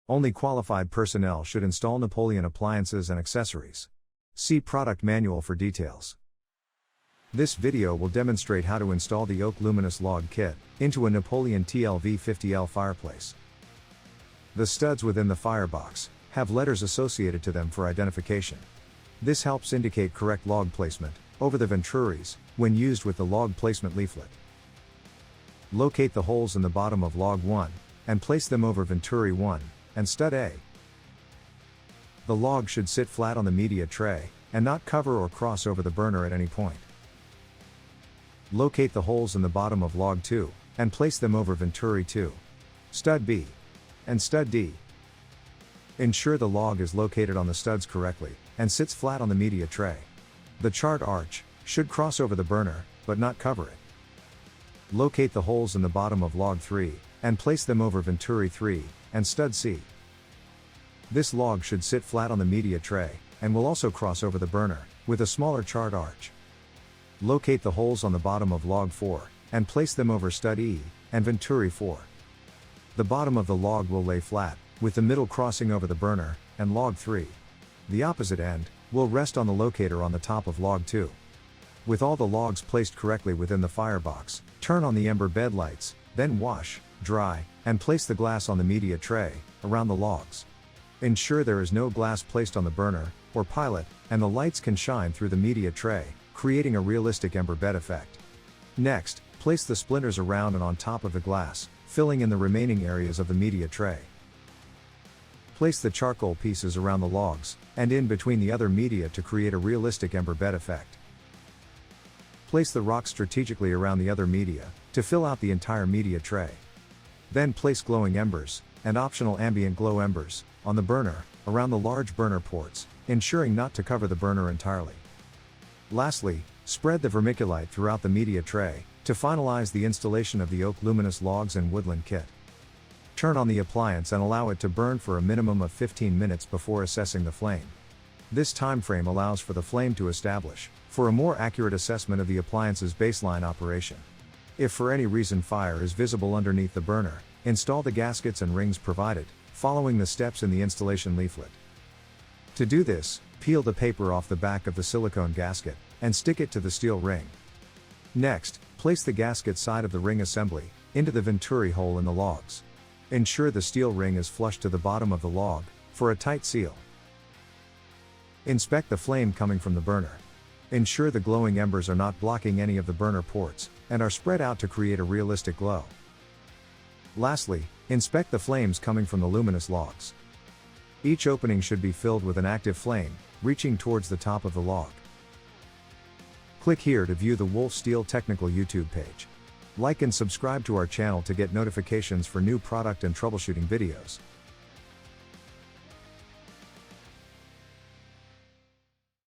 Only qualified personnel should install Napoleon appliances and accessories. See product manual for details. This video will demonstrate how to install the Oak Luminous log kit into a Napoleon TLV50L fireplace. The studs within the firebox have letters associated to them for identification. This helps indicate correct log placement over the venturis when used with the log placement leaflet. Locate the holes in the bottom of log 1 and place them over venturi 1 and stud A. The log should sit flat on the media tray and not cover or cross over the burner at any point. Locate the holes in the bottom of log 2 and place them over venturi 2, stud B, and stud D. Ensure the log is located on the studs correctly and sits flat on the media tray. The chart arch should cross over the burner, but not cover it. Locate the holes in the bottom of log 3 and place them over venturi 3 and stud C. This log should sit flat on the media tray and will also cross over the burner with a smaller chart arch. Locate the holes on the bottom of log 4 and place them over stud E and venturi 4. The bottom of the log will lay flat, with the middle crossing over the burner and log 3. The opposite end will rest on the locator on the top of log 2. With all the logs placed correctly within the firebox, turn on the ember bed lights, then wash, dry, and place the glass on the media tray around the logs. Ensure there is no glass placed on the burner or pilot, and the lights can shine through the media tray, creating a realistic ember bed effect. Next, place the splinters around and on top of the glass, filling in the remaining areas of the media tray. Place the charcoal pieces around the logs and in between the other media to create a realistic ember bed effect. Place the rocks strategically around the other media to fill out the entire media tray. Then place glowing embers and optional ambient glow embers on the burner around the large burner ports, ensuring not to cover the burner entirely. Lastly, spread the vermiculite throughout the media tray to finalize the installation of the Oak Luminous logs and woodland kit. Turn on the appliance and allow it to burn for a minimum of 15 minutes before assessing the flame. This time frame allows for the flame to establish for a more accurate assessment of the appliance's baseline operation. If for any reason fire is visible underneath the burner, install the gaskets and rings provided, following the steps in the installation leaflet. To do this, peel the paper off the back of the silicone gasket and stick it to the steel ring. Next, place the gasket side of the ring assembly into the venturi hole in the logs. Ensure the steel ring is flush to the bottom of the log for a tight seal. Inspect the flame coming from the burner. Ensure the glowing embers are not blocking any of the burner ports and are spread out to create a realistic glow. Lastly, inspect the flames coming from the luminous logs. Each opening should be filled with an active flame, reaching towards the top of the log. Click here to view the Wolf Steel Technical YouTube page. Like and subscribe to our channel to get notifications for new product and troubleshooting videos.